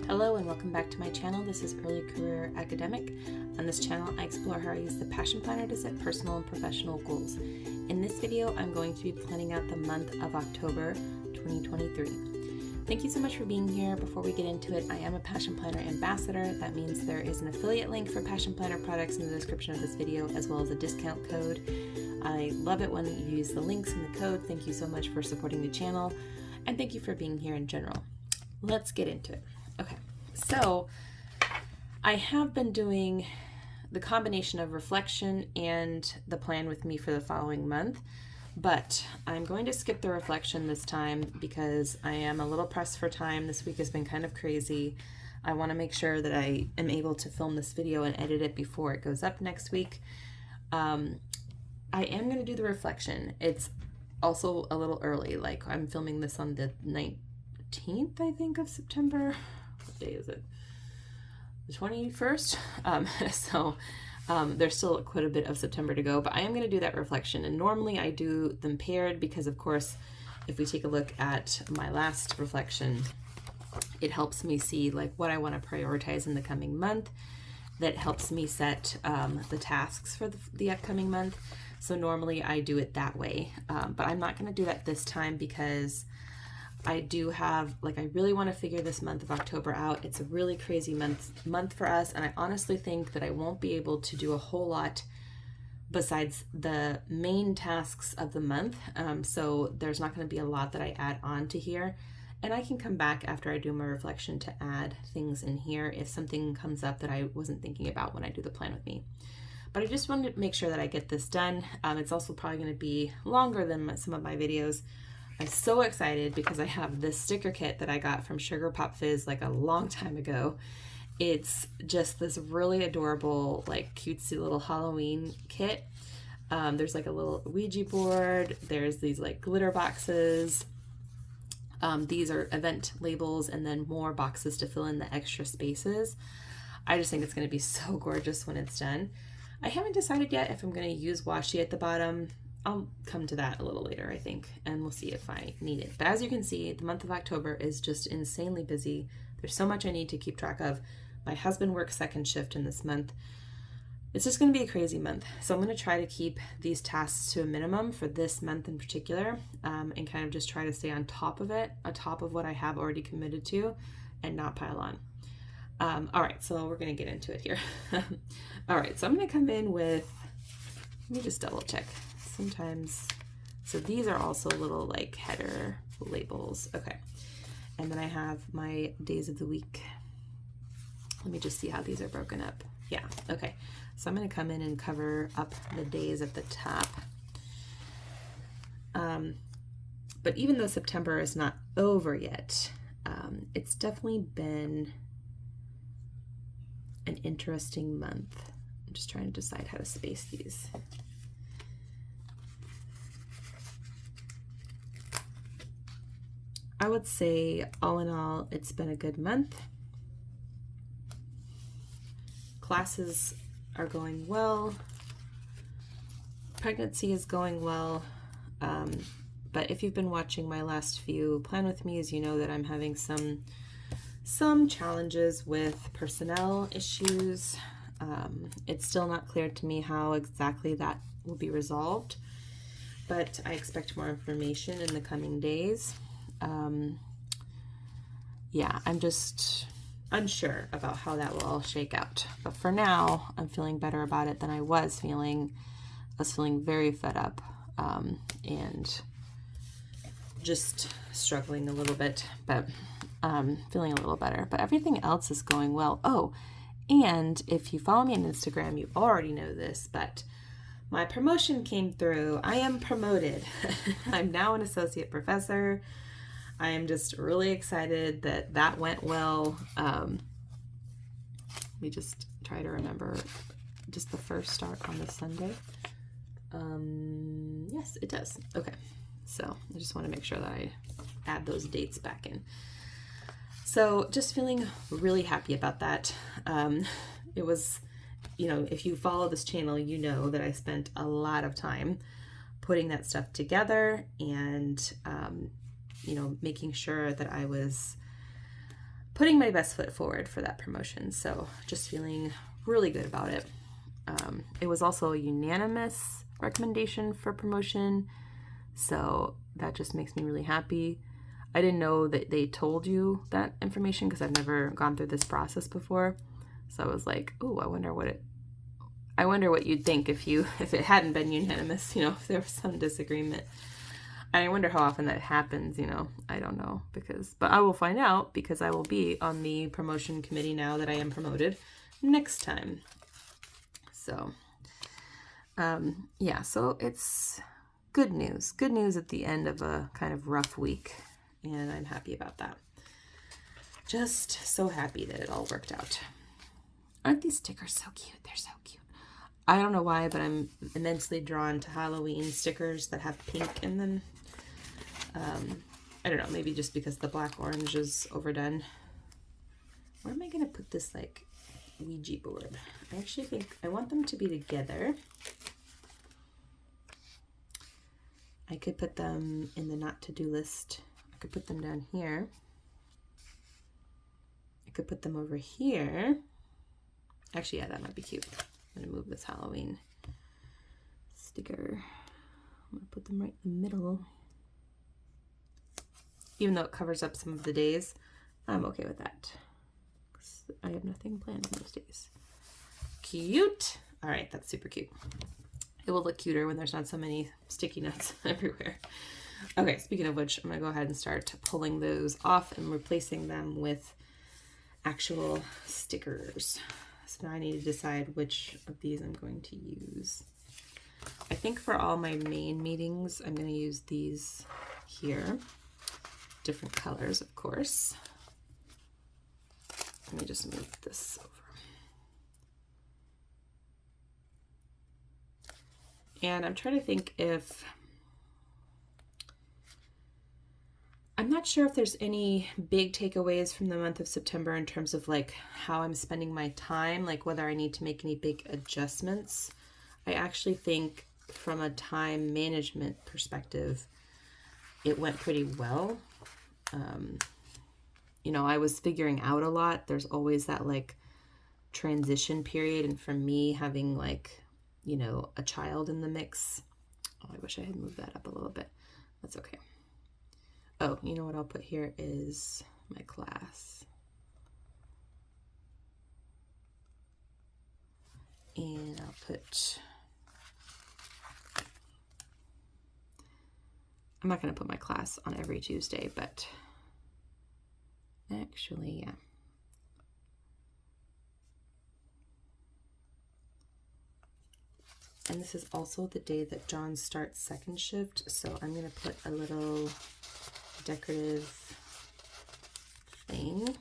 Hello and welcome back to my channel. This is Early Career Academic. On this channel, I explore how I use the Passion Planner to set personal and professional goals. In this video, I'm going to be planning out the month of October 2023. Thank you so much for being here. Before we get into it, I am a Passion Planner ambassador. That means there is an affiliate link for Passion Planner products in the description of this video, as well as a discount code. I love it when you use the links in the code. Thank you so much for supporting the channel, and thank you for being here in general. Let's get into it. Okay, so I have been doing the combination of reflection and the plan with me for the following month, but I'm going to skip the reflection this time because I am a little pressed for time. This week has been kind of crazy. I want to make sure that I am able to film this video and edit it before it goes up next week. I am going to do the reflection. It's also a little early, like I'm filming this on the 19th, I think, of September. What day is it? The 21st. There's still quite a bit of September to go, but I am going to do that reflection. And normally I do them paired because, of course, if we take a look at my last reflection, it helps me see like what I want to prioritize in the coming month. That helps me set the tasks for the upcoming month. So normally I do it that way, but I'm not going to do that this time because I do have, like, I really want to figure this month of October out. It's a really crazy month for us, and I honestly think that I won't be able to do a whole lot besides the main tasks of the month. So there's not going to be a lot that I add on to here, and I can come back after I do my reflection to add things in here if something comes up that I wasn't thinking about when I do the plan with me. But I just wanted to make sure that I get this done. It's also probably going to be longer than some of my videos. I'm so excited because I have this sticker kit that I got from Sugar Pop Fizz like a long time ago. It's just this really adorable, like, cutesy little Halloween kit. There's like a little Ouija board. There's these like glitter boxes. These are event labels and then more boxes to fill in the extra spaces. I just think it's going to be so gorgeous when it's done. I haven't decided yet if I'm going to use washi at the bottom. I'll come to that a little later, I think, and we'll see if I need it. But as you can see, the month of October is just insanely busy. There's so much I need to keep track of. My husband works second shift in this month. It's just going to be a crazy month. So I'm going to try to keep these tasks to a minimum for this month in particular, and kind of just try to stay on top of it, on top of what I have already committed to, and not pile on. All right, so we're going to get into it here. All right, so I'm going to come in with, let me just double check. Sometimes, so these are also little like header labels. Okay, and then I have my days of the week. Let me just see how these are broken up. Yeah, okay, so I'm going to come in and cover up the days at the top. But even though September is not over yet, it's definitely been an interesting month. I'm just trying to decide how to space these. I would say, all in all, it's been a good month. Classes are going well. Pregnancy is going well. But if you've been watching my last few Plan With Me's, you know that I'm having some challenges with personnel issues. It's still not clear to me how exactly that will be resolved, but I expect more information in the coming days. Yeah, I'm just unsure about how that will all shake out. But for now, I'm feeling better about it than I was feeling. I was feeling very fed up, and just struggling a little bit, but feeling a little better. But everything else is going well. Oh, and if you follow me on Instagram, you already know this, but my promotion came through. I am promoted. I'm now an associate professor. I am just really excited that that went well. Let me just try to remember, just the first start on the Sunday. Yes, it does. Okay, so I just want to make sure that I add those dates back in. So just feeling really happy about that. It was, you know, if you follow this channel, you know that I spent a lot of time putting that stuff together and, you know, making sure that I was putting my best foot forward for that promotion. So just feeling really good about it. It was also a unanimous recommendation for promotion, so that just makes me really happy. I didn't know that they told you that information because I've never gone through this process before. So I was like, oh, I wonder what you'd think if it hadn't been unanimous, if there was some disagreement. And I wonder how often that happens, I don't know, but I will find out because I will be on the promotion committee now that I am promoted next time. So, yeah, so it's good news at the end of a kind of rough week, and I'm happy about that. Just so happy that it all worked out. Aren't these stickers so cute? They're so cute. I don't know why, but I'm immensely drawn to Halloween stickers that have pink in them. I don't know, maybe just because the black orange is overdone. Where am I going to put this, Ouija board? I actually think I want them to be together. I could put them in the not to-do list. I could put them down here. I could put them over here. Actually, yeah, that might be cute. I'm going to move this Halloween sticker. I'm going to put them right in the middle. Even though it covers up some of the days, I'm okay with that. I have nothing planned on those days. Cute. All right, that's super cute. It will look cuter when there's not so many sticky notes everywhere. Okay, speaking of which, I'm going to go ahead and start pulling those off and replacing them with actual stickers. So now I need to decide which of these I'm going to use. I think for all my main meetings, I'm going to use these here. Different colors, of course. Let me just move this over. And I'm trying to think if, I'm not sure if there's any big takeaways from the month of September in terms of how I'm spending my time, whether I need to make any big adjustments. I actually think from a time management perspective, it went pretty well. I was figuring out a lot. There's always that transition period. And for me, having a child in the mix, oh, I wish I had moved that up a little bit. That's okay. Oh, you know what I'll put here is my class. And I'll put, I'm not going to put my class on every Tuesday, but actually, yeah. And this is also the day that John starts second shift, so I'm going to put a little decorative thing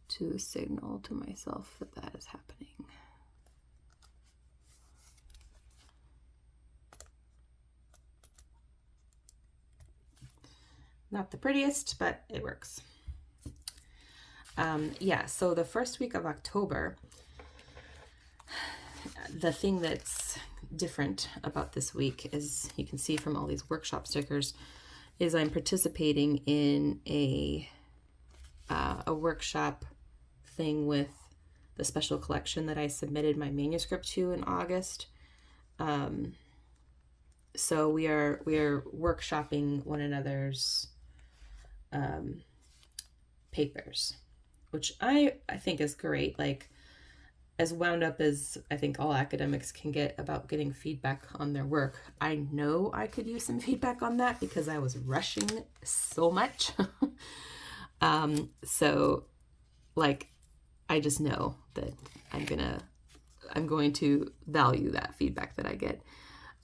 to signal to myself that that is happening. Not the prettiest, but it works. Yeah, so the first week of October, the thing that's different about this week, as you can see from all these workshop stickers, is I'm participating in a workshop thing with the special collection that I submitted my manuscript to in August. So we are workshopping one another's papers, which I think is great. As wound up as I think all academics can get about getting feedback on their work, I know I could use some feedback on that because I was rushing so much. So I just know that I'm going to value that feedback that I get.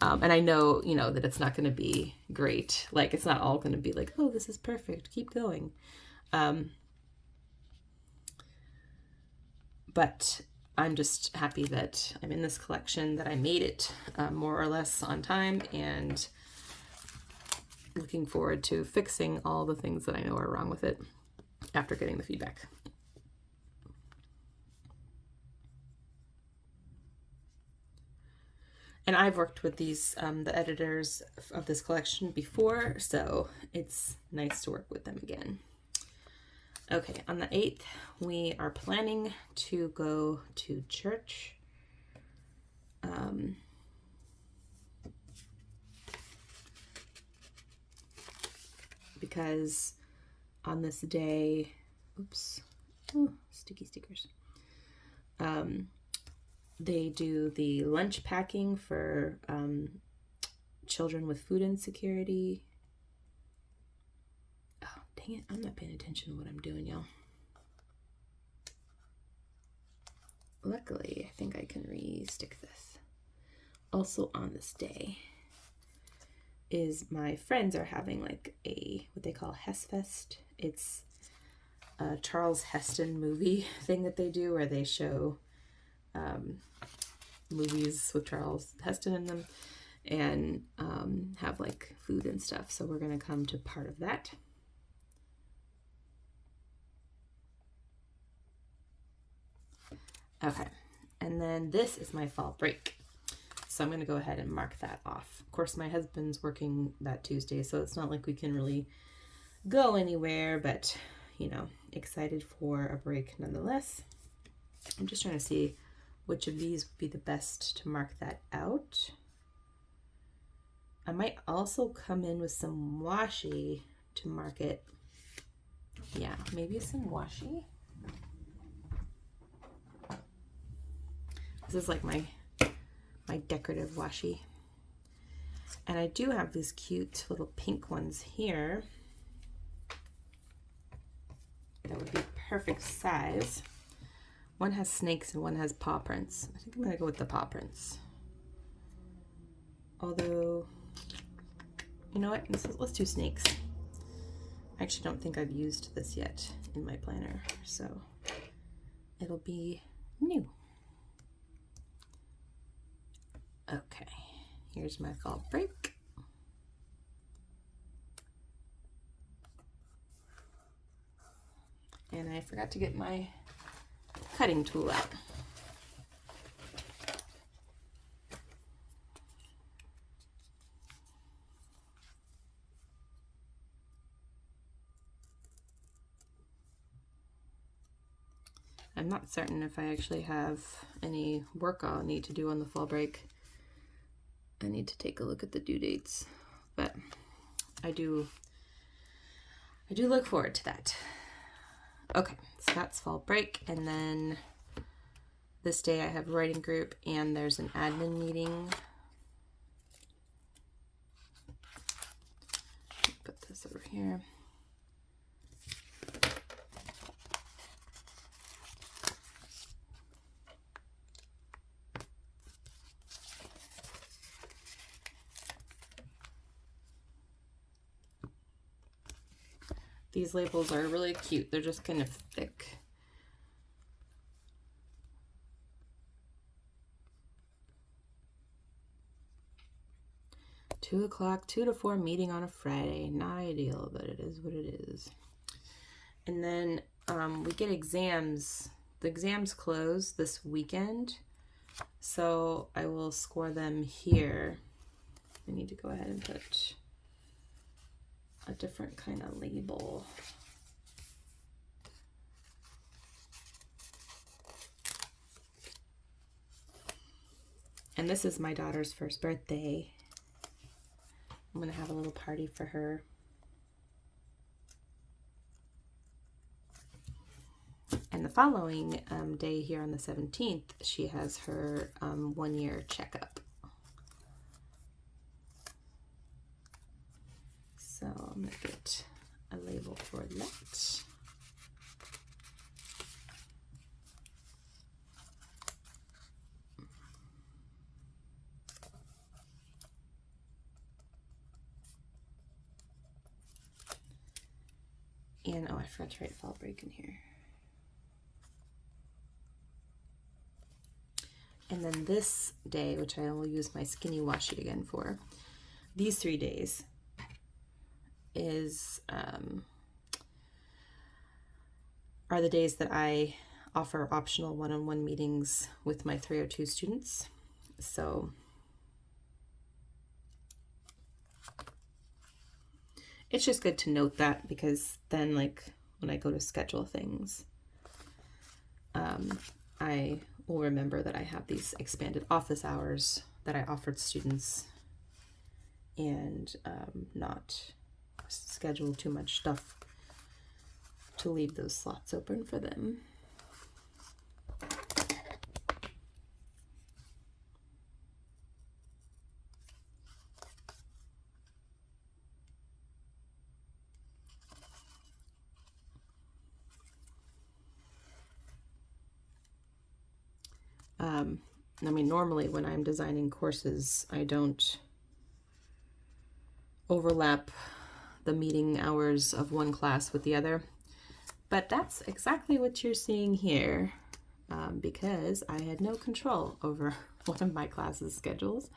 And I know, that it's not going to be great. It's not all going to be oh, this is perfect, keep going. But I'm just happy that I'm in this collection, that I made it more or less on time, and looking forward to fixing all the things that I know are wrong with it after getting the feedback. And I've worked with these, the editors of this collection before, so it's nice to work with them again. Okay, on the 8th, we are planning to go to church. Because on this day, oops, oh, sticky stickers. They do the lunch packing for children with food insecurity. Oh, dang it, I'm not paying attention to what I'm doing, y'all. Luckily, I think I can re-stick this. Also on this day is my friends are having like a, what they call Hessfest. It's a Charles Heston movie thing that they do where they show movies with Charles Heston in them and have like food and stuff. So we're going to come to part of that. Okay, and then this is my fall break. So I'm going to go ahead and mark that off. Of course, my husband's working that Tuesday, so it's not like we can really go anywhere, but, you know, excited for a break nonetheless. I'm just trying to see which of these would be the best to mark that out. I might also come in with some washi to mark it. Yeah, maybe some washi. This is like my decorative washi. And I do have these cute little pink ones here. That would be perfect size. One has snakes and one has paw prints. I think I'm gonna go with the paw prints. Although, you know what, let's do snakes. I actually don't think I've used this yet in my planner, so it'll be new. Okay, here's my fall break. And I forgot to get my cutting tool out. I'm not certain if I actually have any work I'll need to do on the fall break. I need to take a look at the due dates, but I do look forward to that. Okay, so that's fall break, and then this day I have writing group and there's an admin meeting. Put this over here. These labels are really cute. They're just kind of thick. "2 o'clock, 2 to 4 meeting on a Friday." Not ideal, but it is what it is. And then we get exams. The exams close this weekend, so I will score them here. I need to go ahead and put a different kind of label. And this is my daughter's first birthday. I'm gonna have a little party for her. And the following day here on the 17th, she has her 1-year checkup. So I'm gonna get a label for that. And oh, I forgot to write fall break in here. And then this day, which I will use my skinny washi again for, these 3 days are the days that I offer optional one-on-one meetings with my 302 students. So it's just good to note that, because then like when I go to schedule things, I will remember that I have these expanded office hours that I offered students, and not schedule too much stuff to leave those slots open for them. I mean, normally when I'm designing courses, I don't overlap the meeting hours of one class with the other, but that's exactly what you're seeing here, because I had no control over one of my classes' schedules,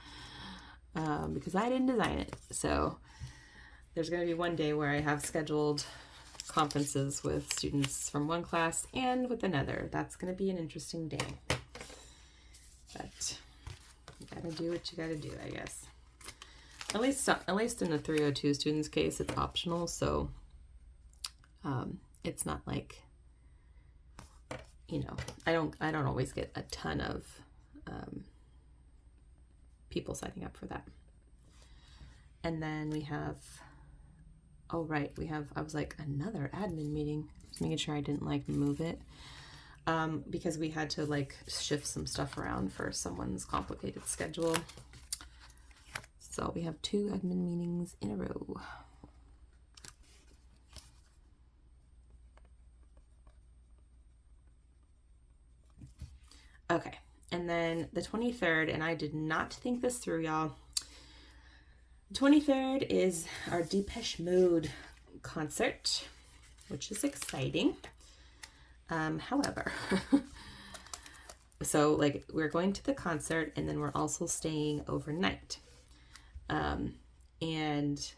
because I didn't design it. So there's going to be one day where I have scheduled conferences with students from one class and with another. That's going to be an interesting day. But you gotta do what you gotta do, I guess. At least in the 302 students case, it's optional, so it's not like, you know, I don't always get a ton of people signing up for that. And then we have, oh right, I was like, another admin meeting, just making sure I didn't like move it. Because we had to like shift some stuff around for someone's complicated schedule. So we have 2 admin meetings in a row. Okay, and then the 23rd, and I did not think this through, y'all. 23rd is our Depeche Mode concert, which is exciting. However, so like we're going to the concert and then we're also staying overnight. And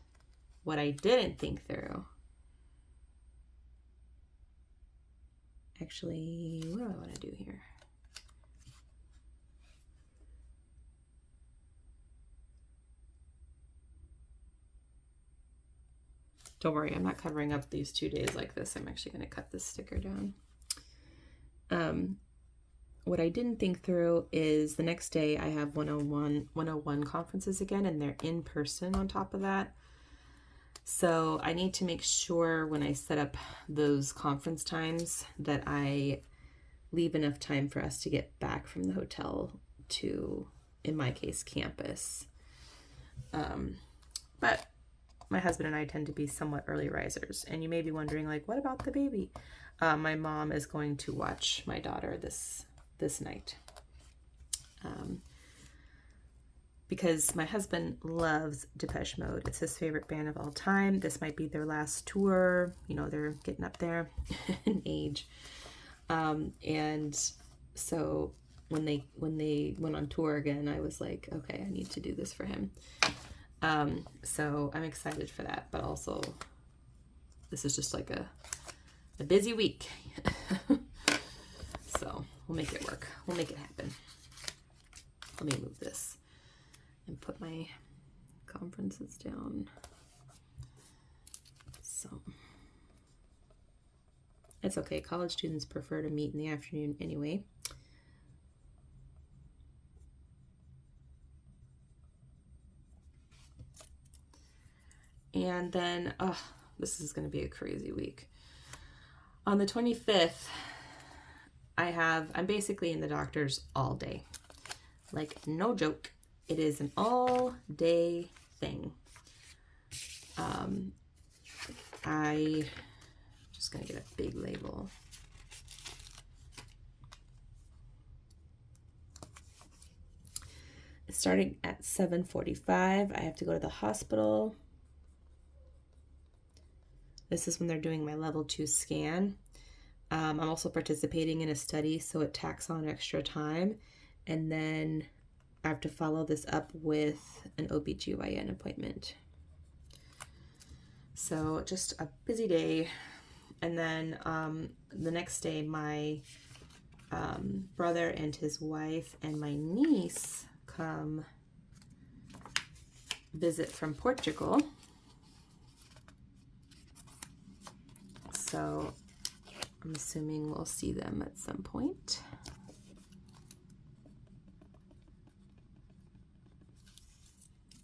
what I didn't think through, actually, what do I want to do here? Don't worry, I'm not covering up these 2 days like this. I'm actually going to cut this sticker down. What I didn't think through is the next day I have 101 conferences again, and they're in person on top of that. So I need to make sure when I set up those conference times that I leave enough time for us to get back from the hotel to, in my case, campus. But my husband and I tend to be somewhat early risers. And you may be wondering, like, what about the baby? My mom is going to watch my daughter this night. Because my husband loves Depeche Mode. It's his favorite band of all time. This might be their last tour. You know, they're getting up there in age. And so when they went on tour again, I was like, okay, I need to do this for him. So I'm excited for that, but also this is just like a busy week. So we'll make it work. We'll make it happen. Let me move this and put my conferences down. So it's okay. College students prefer to meet in the afternoon anyway. And then, this is going to be a crazy week. On the 25th, I'm basically in the doctor's all day. Like, no joke. It is an all day thing. I just going to get a big label. It's starting at 7:45. I have to go to the hospital. This is when they're doing my level 2 scan. I'm also participating in a study, so it tacks on extra time. And then I have to follow this up with an OBGYN appointment. So just a busy day. And then the next day, my brother and his wife and my niece come visit from Portugal. So I'm assuming we'll see them at some point.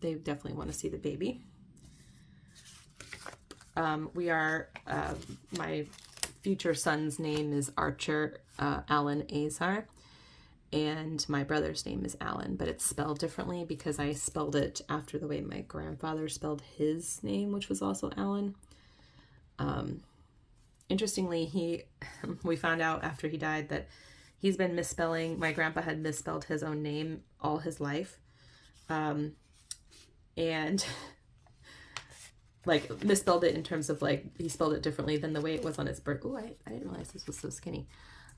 They definitely want to see the baby. My future son's name is Archer Alan Azar, and my brother's name is Alan, but it's spelled differently because I spelled it after the way my grandfather spelled his name, which was also Alan. Interestingly, we found out after he died that he's been misspelling, my grandpa had misspelled his own name all his life. And like misspelled it in terms of like he spelled it differently than the way it was on his birth. Oh, I didn't realize this was so skinny.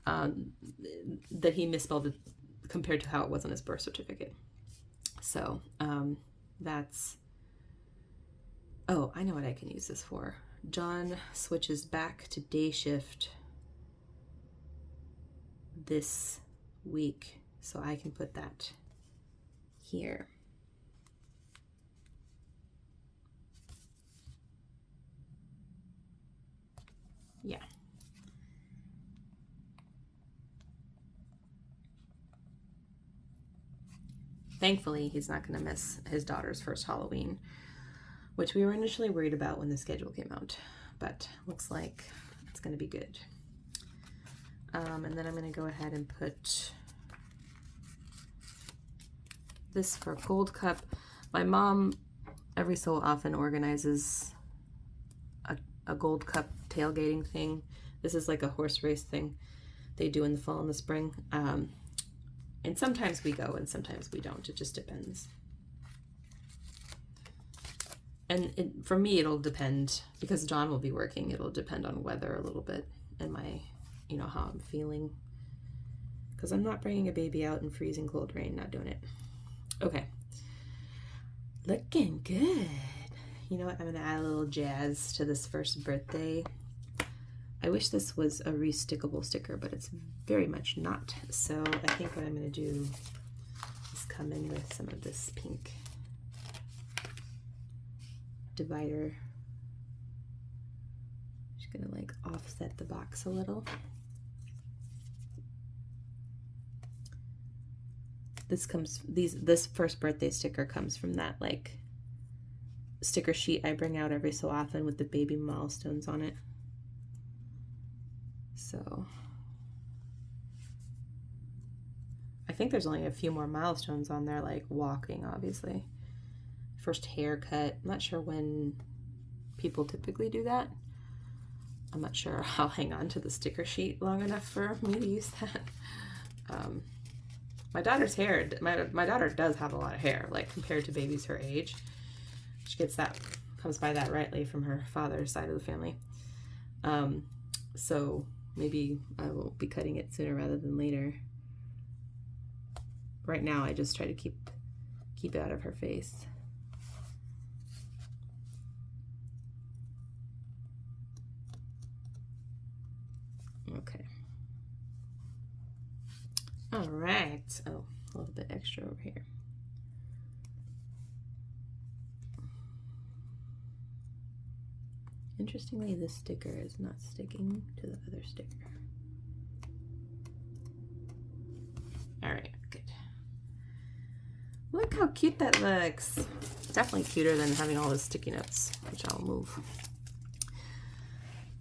That he misspelled it compared to how it was on his birth certificate. So that's, oh, I know what I can use this for. John switches back to day shift this week, so I can put that here. Yeah. Thankfully, he's not going to miss his daughter's first Halloween, which we were initially worried about when the schedule came out, but looks like it's going to be good. And then I'm going to go ahead and put this for Gold Cup. My mom every so often organizes a Gold Cup tailgating thing. This is like a horse race thing they do in the fall and the spring. And sometimes we go and sometimes we don't. It just depends. And for me, it'll depend, because John will be working, it'll depend on weather a little bit and my, how I'm feeling. Because I'm not bringing a baby out in freezing cold rain, not doing it. Okay. Looking good. You know what? I'm going to add a little jazz to this first birthday. I wish this was a restickable sticker, but it's very much not. So I think what I'm going to do is come in with some of this pink divider. Just going to like offset the box a little. This first birthday sticker comes from that like sticker sheet I bring out every so often with the baby milestones on it. So I think there's only a few more milestones on there, like walking, obviously. First haircut. I'm not sure when people typically do that. I'm not sure I'll hang on to the sticker sheet long enough for me to use that. My daughter's hair, my daughter does have a lot of hair, like compared to babies her age. She comes by that rightly from her father's side of the family. So maybe I will be cutting it sooner rather than later. Right now, I just try to keep it out of her face. Okay. All right. Oh, a little bit extra over here. Interestingly, this sticker is not sticking to the other sticker. All right, good. Look how cute that looks. Definitely cuter than having all those sticky notes, which I'll move.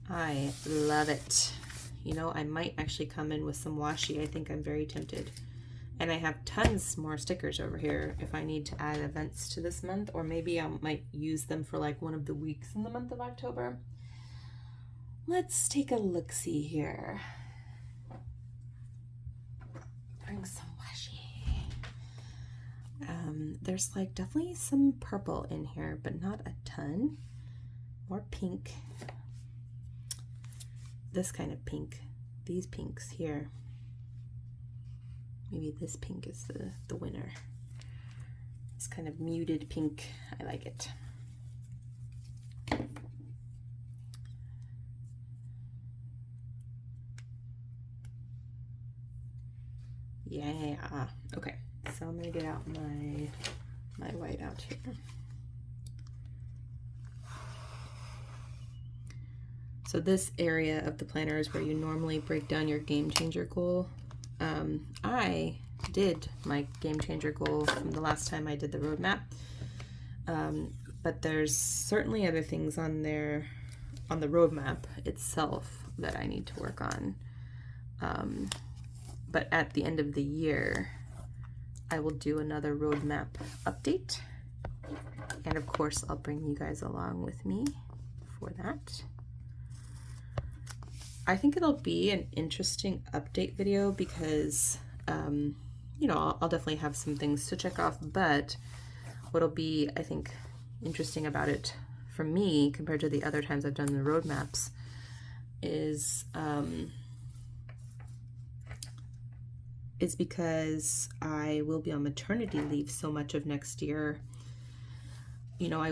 I love it. I might actually come in with some washi. I think I'm very tempted. And I have tons more stickers over here if I need to add events to this month, or maybe I might use them for like one of the weeks in the month of October. Let's take a look-see here. Bring some washi. There's like definitely some purple in here, but not a ton. More pink. This kind of pink. These pinks here. Maybe this pink is the winner. It's kind of muted pink. I like it. Yeah. Okay. So I'm gonna get out my white out here. So this area of the planner is where you normally break down your game changer goal. I did my game changer goal from the last time I did the roadmap. But there's certainly other things on there, on the roadmap itself, that I need to work on. But at the end of the year, I will do another roadmap update. And of course, I'll bring you guys along with me for that. I think it'll be an interesting update video because, you know, I'll definitely have some things to check off, but what'll be, I think, interesting about it for me compared to the other times I've done the roadmaps is because I will be on maternity leave so much of next year. You know, I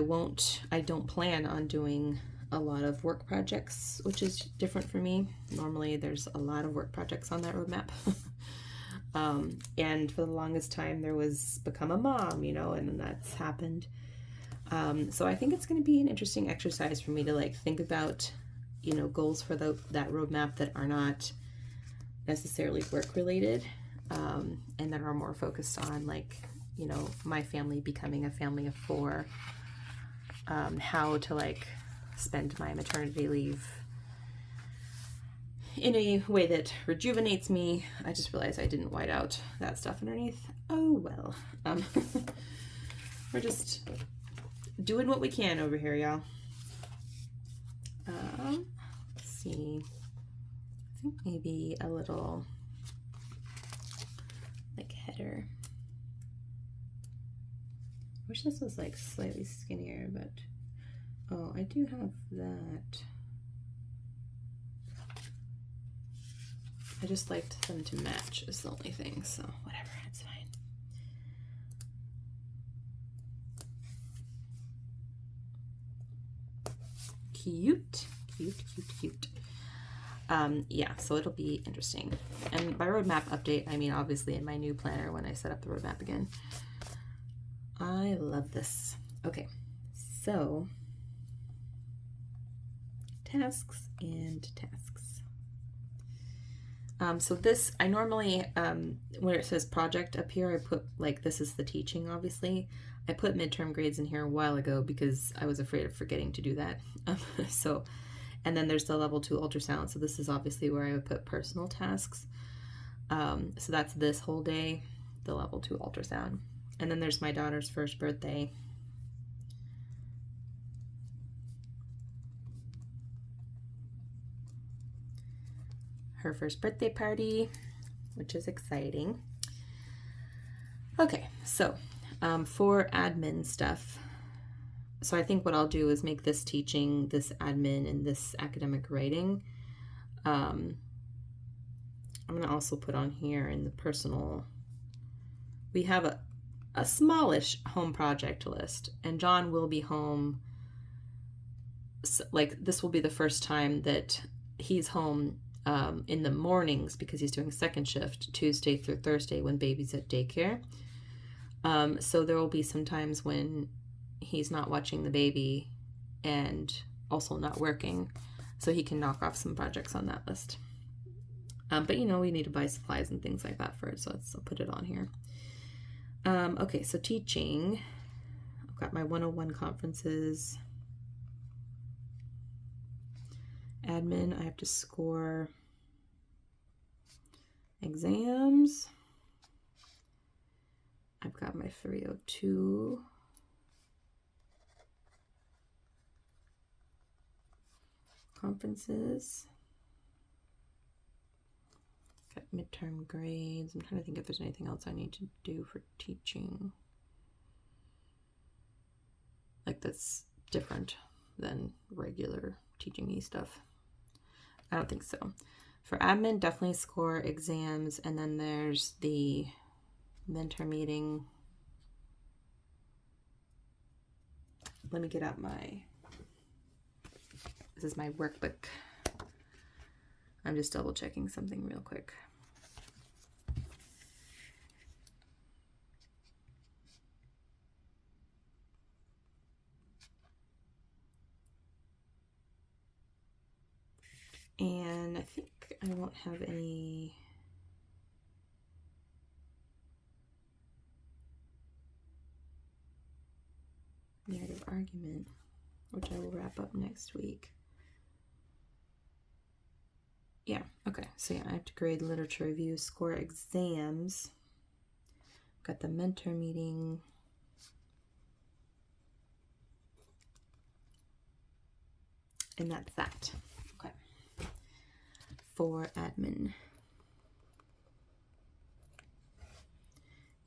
don't plan on doing a lot of work projects, which is different for me. Normally there's a lot of work projects on that roadmap. And for the longest time there was become a mom, you know, and that's happened. So I think it's going to be an interesting exercise for me to like think about, you know, goals for that roadmap that are not necessarily work related, and that are more focused on, like, you know, my family becoming a family of 4, how to like spend my maternity leave in a way that rejuvenates me. I just realized I didn't white out that stuff underneath. Oh well. We're just doing what we can over here, y'all. Let's see. I think maybe a little like header. Wish this was like slightly skinnier, but oh, I do have that. I just liked them to match is the only thing, so whatever, it's fine. Cute, cute, cute, cute. Yeah, so it'll be interesting. And by roadmap update, I mean obviously in my new planner when I set up the roadmap again. I love this. Okay, so tasks and tasks. So this, I normally, where it says project up here, I put like, this is the teaching, obviously. I put midterm grades in here a while ago because I was afraid of forgetting to do that. So, and then there's the level 2 ultrasound. So this is obviously where I would put personal tasks. So that's this whole day, the level 2 ultrasound. And then there's my daughter's first birthday. Her first birthday party, which is exciting. Okay, so for admin stuff, so I think what I'll do is make this teaching, this admin, and this academic writing. I'm gonna also put on here in the personal, we have a smallish home project list, and John will be home. Like this will be the first time that he's home in the mornings because he's doing second shift Tuesday through Thursday when baby's at daycare. So there will be some times when he's not watching the baby and also not working, so he can knock off some projects on that list. But you know, we need to buy supplies and things like that for it, so I'll put it on here. Okay, so teaching, I've got my 101 conferences. Admin, I have to score exams. I've got my 302. Conferences. Got midterm grades. I'm trying to think if there's anything else I need to do for teaching. Like that's different than regular teaching-y stuff. I don't think so. For admin, definitely score exams, and then there's the mentor meeting. Let me get out this is my workbook. I'm just double checking something real quick. And I think I won't have any narrative argument, which I will wrap up next week. Yeah, okay. So yeah, I have to grade literature review, score exams. Got the mentor meeting. And that's that. Okay. For admin.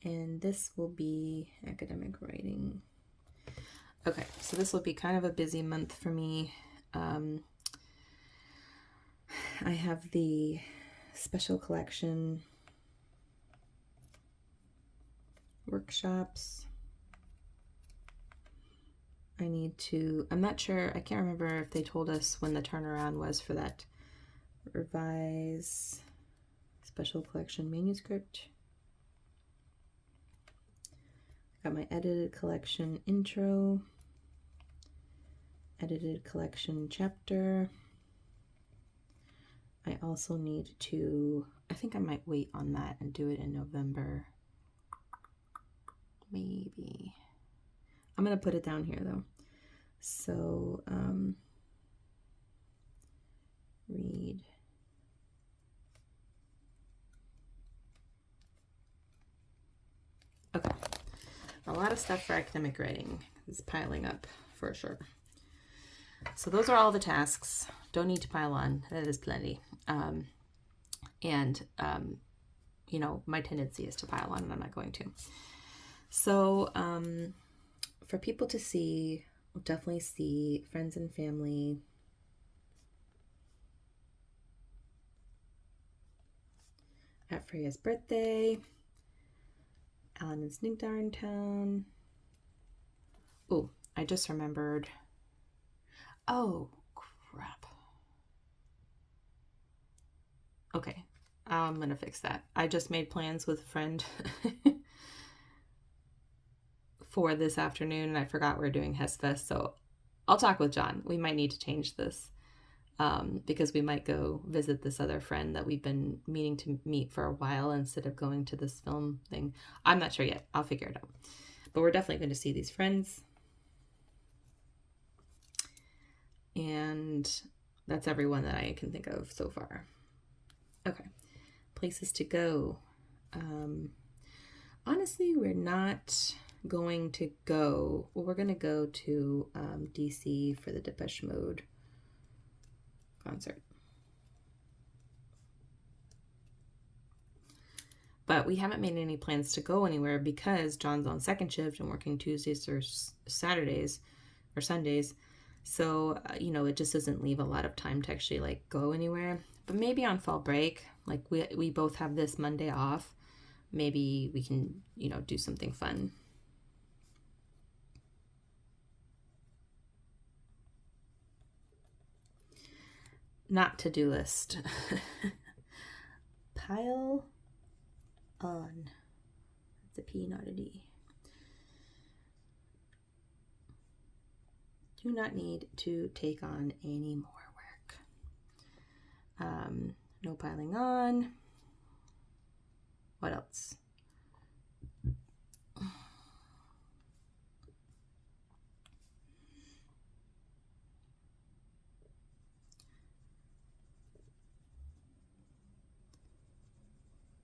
And this will be academic writing. Okay, so this will be kind of a busy month for me. I have the special collection workshops. I'm not sure, I can't remember if they told us when the turnaround was for that revise special collection manuscript. Got my edited collection intro, edited collection chapter. I also need to, I think I might wait on that and do it in November. Maybe. I'm going to put it down here though. So, read. Okay. A lot of stuff for academic writing is piling up for sure. So those are all the tasks. Don't need to pile on. That is plenty. You know, my tendency is to pile on and I'm not going to. So, for people to see, we'll definitely see friends and family. At Freya's birthday. Alan and Snigdar are in town. Oh, I just remembered. Oh, crap. Okay, I'm going to fix that. I just made plans with a friend for this afternoon, and I forgot we're doing HESFest, so I'll talk with John. We might need to change this because we might go visit this other friend that we've been meaning to meet for a while instead of going to this film thing. I'm not sure yet. I'll figure it out. But we're definitely going to see these friends. And that's everyone that I can think of so far. Okay. Places to go. Honestly, we're not going to go. Well, we're going to go to DC for the Depeche Mode concert. But we haven't made any plans to go anywhere because John's on second shift and working Tuesdays or Saturdays or Sundays. So, you know, it just doesn't leave a lot of time to actually like go anywhere. But maybe on fall break, like we both have this Monday off. Maybe we can, you know, do something fun. Not to-do list. Pile on. It's a P, not a D. Do not need to take on any more work. No piling on. What else?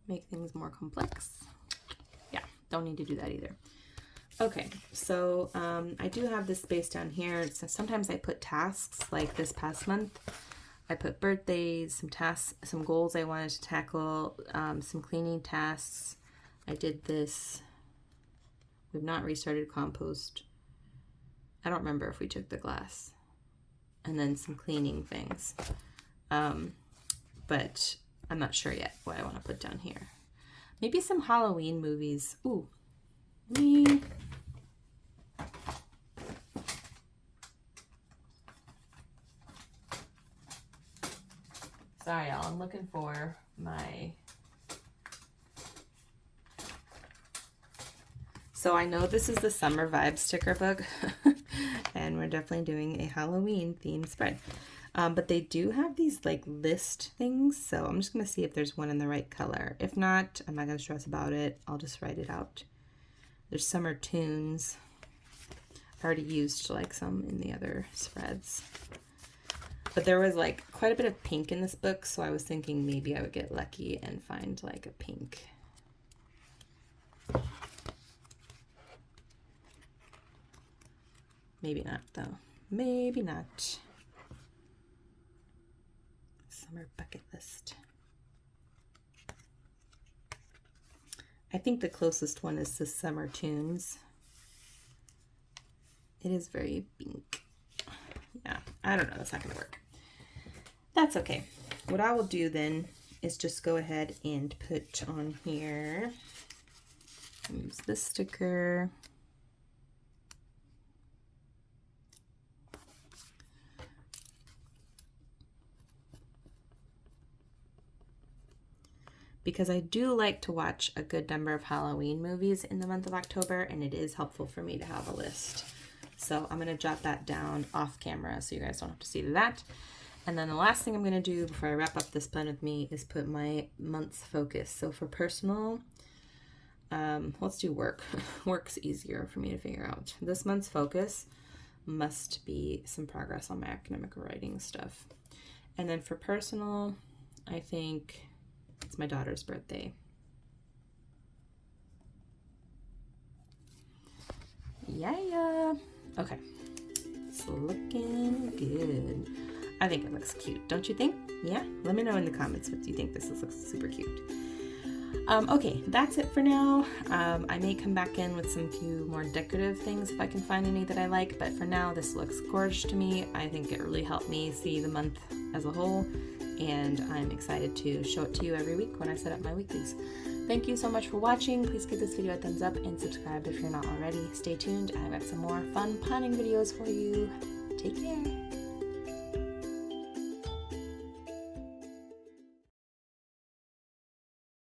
Make things more complex. Yeah, don't need to do that either. Okay, so I do have this space down here. So sometimes I put tasks, like this past month. I put birthdays, some tasks, some goals I wanted to tackle, some cleaning tasks. I did this. We've not restarted compost. I don't remember if we took the glass. And then some cleaning things. But I'm not sure yet what I want to put down here. Maybe some Halloween movies. Ooh. Sorry, y'all. I'm looking for my... So I know this is the Summer Vibes sticker book, and we're definitely doing a Halloween themed spread. But they do have these like list things, so I'm just gonna see if there's one in the right color. If not, I'm not gonna stress about it. I'll just write it out. There's Summer Tunes. I already used like some in the other spreads. But there was like quite a bit of pink in this book, so I was thinking maybe I would get lucky and find like a pink. Maybe not though. Maybe not. Summer bucket list. I think the closest one is the Summer Tunes. It is very pink. Yeah, I don't know. That's not going to work. That's okay. What I will do then is just go ahead and put on here. Use this sticker. Because I do like to watch a good number of Halloween movies in the month of October, and it is helpful for me to have a list. So I'm going to jot that down off camera so you guys don't have to see that. And then the last thing I'm going to do before I wrap up this blend with me is put my month's focus. So for personal, let's do work. Work's easier for me to figure out. This month's focus must be some progress on my academic writing stuff. And then for personal, I think it's my daughter's birthday. Yeah. Okay. It's looking good. I think it looks cute. Don't you think? Yeah? Let me know in the comments if you think this looks super cute. Okay, that's it for now. I may come back in with some few more decorative things if I can find any that I like, but for now this looks gorgeous to me. I think it really helped me see the month as a whole, and I'm excited to show it to you every week when I set up my weeklies. Thank you so much for watching. Please give this video a thumbs up and subscribe if you're not already. Stay tuned. I've got some more fun punning videos for you. Take care.